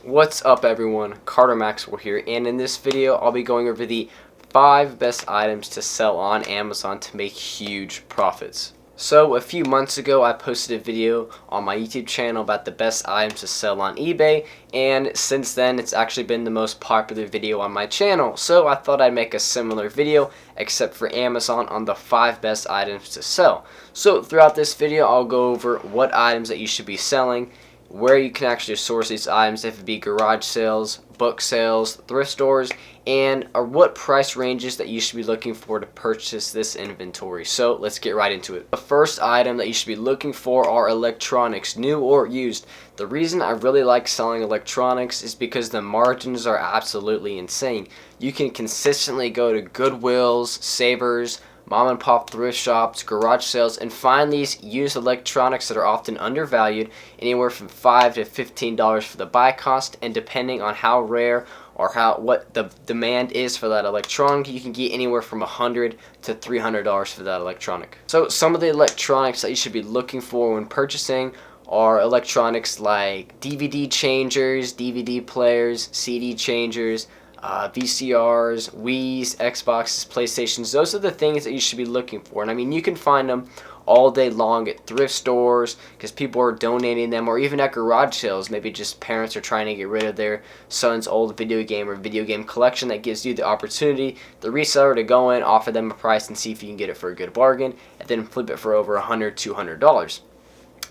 What's up everyone, Carter Maxwell here, and in this video I'll be going over the 5 best items to sell on Amazon to make huge profits. So a few months ago I posted a video on my YouTube channel about the best items to sell on eBay, and since then it's actually been the most popular video on my channel. So I thought I'd make a similar video except for Amazon on the 5 best items to sell. So throughout this video I'll go over what items that you should be selling, where you can actually source these items, if it be garage sales, book sales, thrift stores, and what price ranges that you should be looking for to purchase this inventory. So let's get right into it. The first item that you should be looking for are electronics, new or used. The reason I really like selling electronics is because the margins are absolutely insane. You can consistently go to Goodwills, Savers, mom and pop thrift shops, garage sales, and find these used electronics that are often undervalued, anywhere from $5 to $15 for the buy cost, and depending on how rare or what the demand is for that electronic, you can get anywhere from $100 to $300 for that electronic. So some of the electronics that you should be looking for when purchasing are electronics like DVD changers, DVD players, CD changers, VCRs, Wii's, Xboxes, PlayStations. Those are the things that you should be looking for. And I mean, you can find them all day long at thrift stores because people are donating them, or even at garage sales. Maybe just parents are trying to get rid of their son's old video game or video game collection. That gives you the opportunity, the reseller, to go in, offer them a price, and see if you can get it for a good bargain, and then flip it for over $100, $200.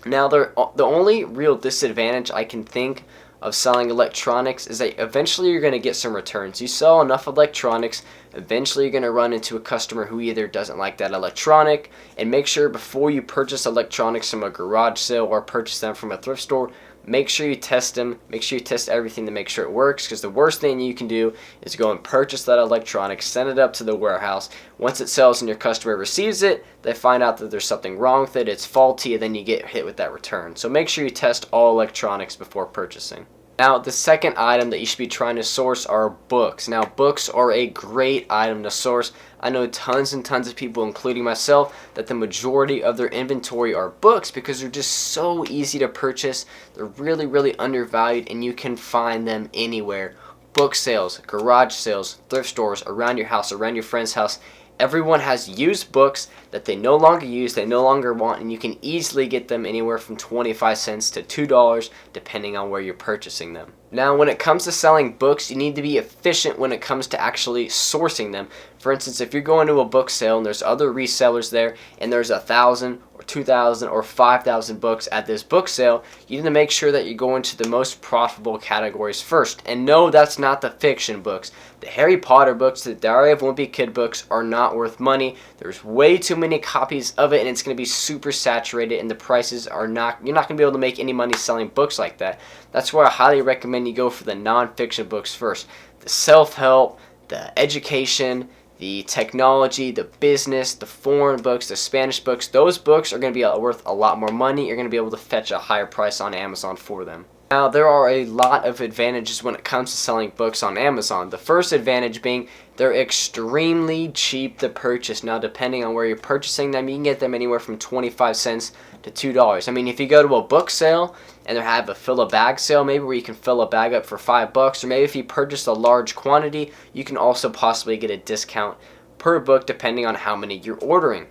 Now, the only real disadvantage I can think of selling electronics is that eventually you're going to get some returns. You sell enough electronics, eventually you're going to run into a customer who either doesn't like that electronic. And make sure before you purchase electronics from a garage sale or purchase them from a thrift store, make sure you test them. Make sure you test everything to make sure it works, because the worst thing you can do is go and purchase that electronic, send it up to the warehouse. Once it sells and your customer receives it, they find out that there's something wrong with it, it's faulty, and then you get hit with that return. So make sure you test all electronics before purchasing. Now, the second item that you should be trying to source are books. Now, books are a great item to source. I know tons and tons of people, including myself, that the majority of their inventory are books because they're just so easy to purchase. They're really, really undervalued, and you can find them anywhere. Book sales, garage sales, thrift stores, around your house, around your friend's house. Everyone has used books that they no longer use, they no longer want, and you can easily get them anywhere from 25 cents to $2 depending on where you're purchasing them. Now, when it comes to selling books, you need to be efficient when it comes to actually sourcing them. For instance, if you're going to a book sale and there's other resellers there and there's 1,000 or 2,000 or 5,000 books at this book sale, you need to make sure that you go into the most profitable categories first. And no, that's not the fiction books. The Harry Potter books, the Diary of a Wimpy Kid books are not worth money. There's way too many copies of it, and it's going to be super saturated, and the prices are not, you're not going to be able to make any money selling books like that. That's why I highly recommend you go for the non-fiction books first. The self-help, the education, the technology, the business, the foreign books, the Spanish books, those books are going to be worth a lot more money. You're going to be able to fetch a higher price on Amazon for them. Now, there are a lot of advantages when it comes to selling books on Amazon. The first advantage being they're extremely cheap to purchase. Now, depending on where you're purchasing them, you can get them anywhere from 25 cents to $2. I mean, if you go to a book sale and they have a fill a bag sale, maybe where you can fill a bag up for $5, or maybe if you purchase a large quantity, you can also possibly get a discount per book depending on how many you're ordering.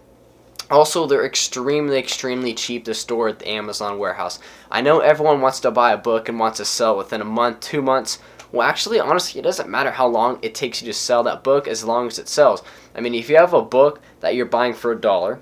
Also, they're extremely, extremely cheap to store at the Amazon warehouse. I know everyone wants to buy a book and wants to sell within a month, 2 months. Well, actually, honestly, it doesn't matter how long it takes you to sell that book as long as it sells. I mean, if you have a book that you're buying for $1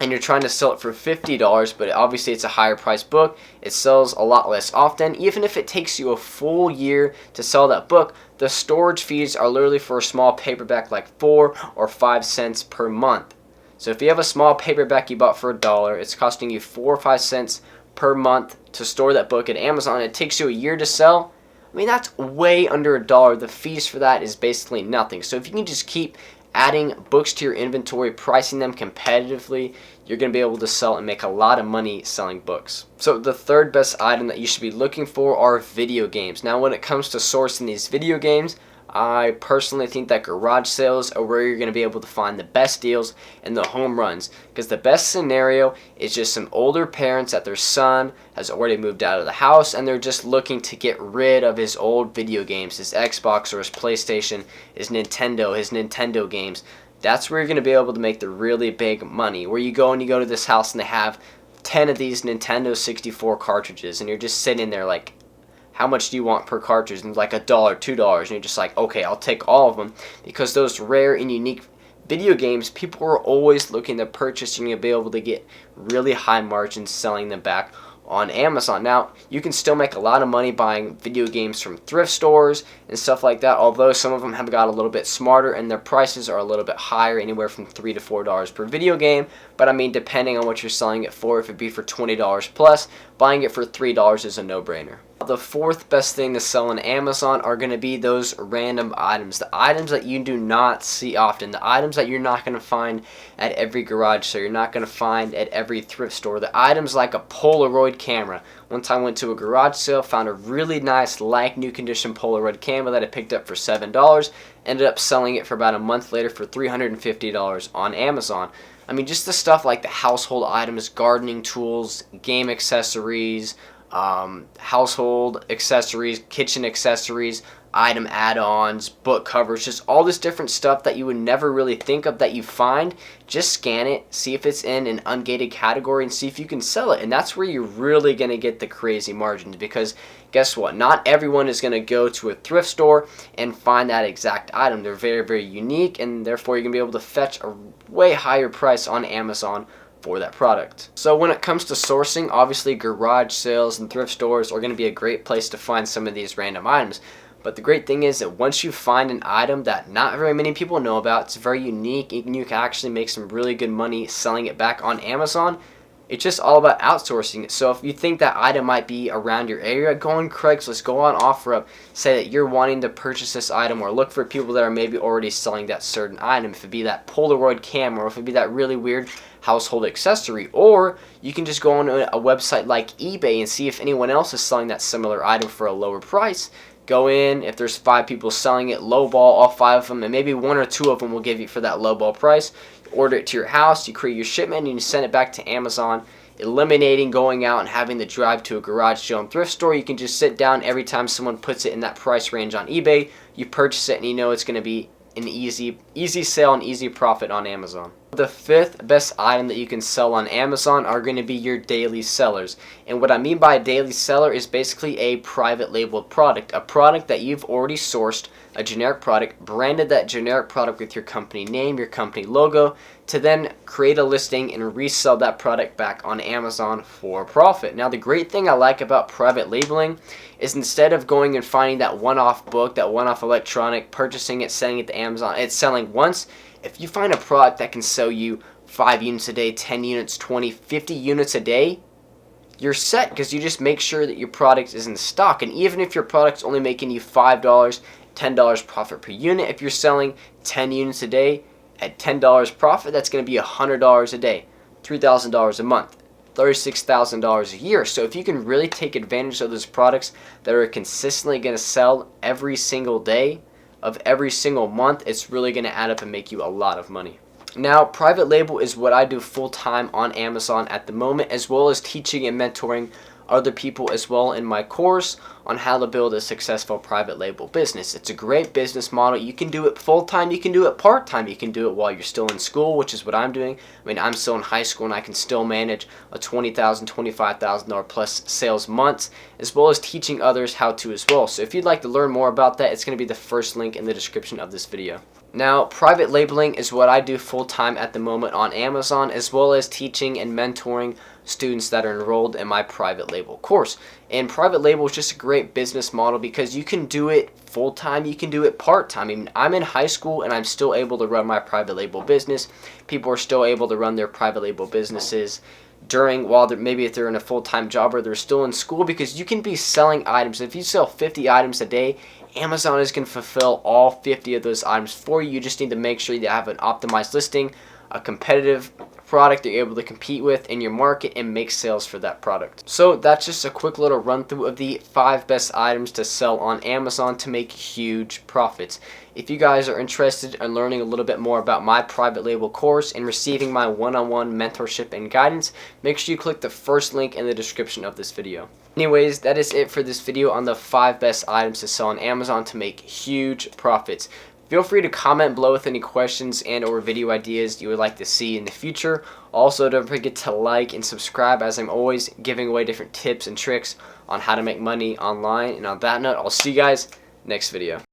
and you're trying to sell it for $50, but obviously it's a higher priced book, it sells a lot less often. Even if it takes you a full year to sell that book, the storage fees are literally for a small paperback like 4 or 5 cents per month. So if you have a small paperback you bought for $1, it's costing you 4 or 5 cents per month to store that book at Amazon. It takes you a year to sell. I mean, that's way under $1. The fees for that is basically nothing. So if you can just keep adding books to your inventory, pricing them competitively, you're going to be able to sell and make a lot of money selling books. So the third best item that you should be looking for are video games. Now, when it comes to sourcing these video games, I personally think that garage sales are where you're going to be able to find the best deals and the home runs, because the best scenario is just some older parents that their son has already moved out of the house and they're just looking to get rid of his old video games, his Xbox or his PlayStation, his Nintendo games. That's where you're going to be able to make the really big money, where you go to this house and they have 10 of these Nintendo 64 cartridges and you're just sitting there like, how much do you want per cartridge? And like $1, $2, and you're just like, okay, I'll take all of them, because those rare and unique video games, people are always looking to purchase, and you'll be able to get really high margins selling them back on Amazon. Now, you can still make a lot of money buying video games from thrift stores and stuff like that, although some of them have got a little bit smarter and their prices are a little bit higher, anywhere from $3 to $4 per video game. But I mean, depending on what you're selling it for, if it be for $20 plus, buying it for $3 is a no-brainer. The fourth best thing to sell on Amazon are going to be those random items, the items that you do not see often, the items that you're not going to find at every garage sale, you're not going to find at every thrift store, the items like a Polaroid camera. One time I went to a garage sale, found a really nice like new condition Polaroid camera that I picked up for $7, ended up selling it for about a month later for $350 on Amazon. I mean, just the stuff like the household items, gardening tools, game accessories, household accessories, kitchen accessories, item add-ons, book covers, just all this different stuff that you would never really think of that you find. Just scan it, see if it's in an ungated category, and see if you can sell it. And that's where you're really going to get the crazy margins, because guess what? Not everyone is going to go to a thrift store and find that exact item. They're very, very unique, and therefore you're going to be able to fetch a way higher price on Amazon for that product. So when it comes to sourcing, obviously garage sales and thrift stores are going to be a great place to find some of these random items. But the great thing is that once you find an item that not very many people know about, it's very unique, and you can actually make some really good money selling it back on Amazon. It's just all about outsourcing it. So if you think that item might be around your area, go on Craigslist, go on OfferUp, say that you're wanting to purchase this item, or look for people that are maybe already selling that certain item. If it be that Polaroid camera, or if it be that really weird household accessory, or you can just go on a website like eBay and see if anyone else is selling that similar item for a lower price. Go in, if there's 5 people selling it, lowball all 5 of them, and maybe 1 or 2 of them will give you for that lowball price. Order it to your house, you create your shipment, and you send it back to Amazon, eliminating going out and having to drive to a garage sale and thrift store. You can just sit down every time someone puts it in that price range on eBay, you purchase it, and you know it's going to be an easy sale and easy profit on Amazon. The fifth best item that you can sell on Amazon are going to be your daily sellers. And what I mean by a daily seller is basically a private labeled product, a product that you've already sourced, a generic product, branded that generic product with your company name, your company logo, to then create a listing and resell that product back on Amazon for profit. Now, the great thing I like about private labeling is instead of going and finding that one-off book, that one-off electronic, purchasing it, sending it to Amazon, it's selling once. If you find a product that can sell you 5 units a day, 10 units, 20, 50 units a day, you're set, because you just make sure that your product is in stock. And even if your product's only making you $5, $10 profit per unit, if you're selling 10 units a day at $10 profit, that's going to be $100 a day, $3,000 a month, $36,000 a year. So if you can really take advantage of those products that are consistently going to sell every single day of every single month, it's really going to add up and make you a lot of money. Now, private label is what I do full-time on Amazon at the moment, as well as teaching and mentoring other people as well in my course on how to build a successful private label business. It's a great business model. You can do it full-time, you can do it part-time, you can do it while you're still in school, which is what I'm doing. I mean, I'm still in high school and I can still manage a $20,000, $25,000 plus sales months, as well as teaching others how to as well. So if you'd like to learn more about that, it's going to be the first link in the description of this video. Now, private labeling is what I do full-time at the moment on Amazon, as well as teaching and mentoring students that are enrolled in my private label course. And private label is just a great business model because you can do it full-time, you can do it part-time. I mean, I'm in high school and I'm still able to run my private label business. People are still able to run their private label businesses while maybe if they're in a full-time job or they're still in school, because you can be selling items. If you sell 50 items a day, Amazon is going to fulfill all 50 of those items for you. You just need to make sure you have an optimized listing, a competitive product that you're able to compete with in your market and make sales for that product. So that's just a quick little run through of the 5 best items to sell on Amazon to make huge profits. If you guys are interested in learning a little bit more about my private label course and receiving my one-on-one mentorship and guidance, make sure you click the first link in the description of this video. Anyways, that is it for this video on the 5 best items to sell on Amazon to make huge profits. Feel free to comment below with any questions and or video ideas you would like to see in the future. Also, don't forget to like and subscribe, as I'm always giving away different tips and tricks on how to make money online. And on that note, I'll see you guys next video.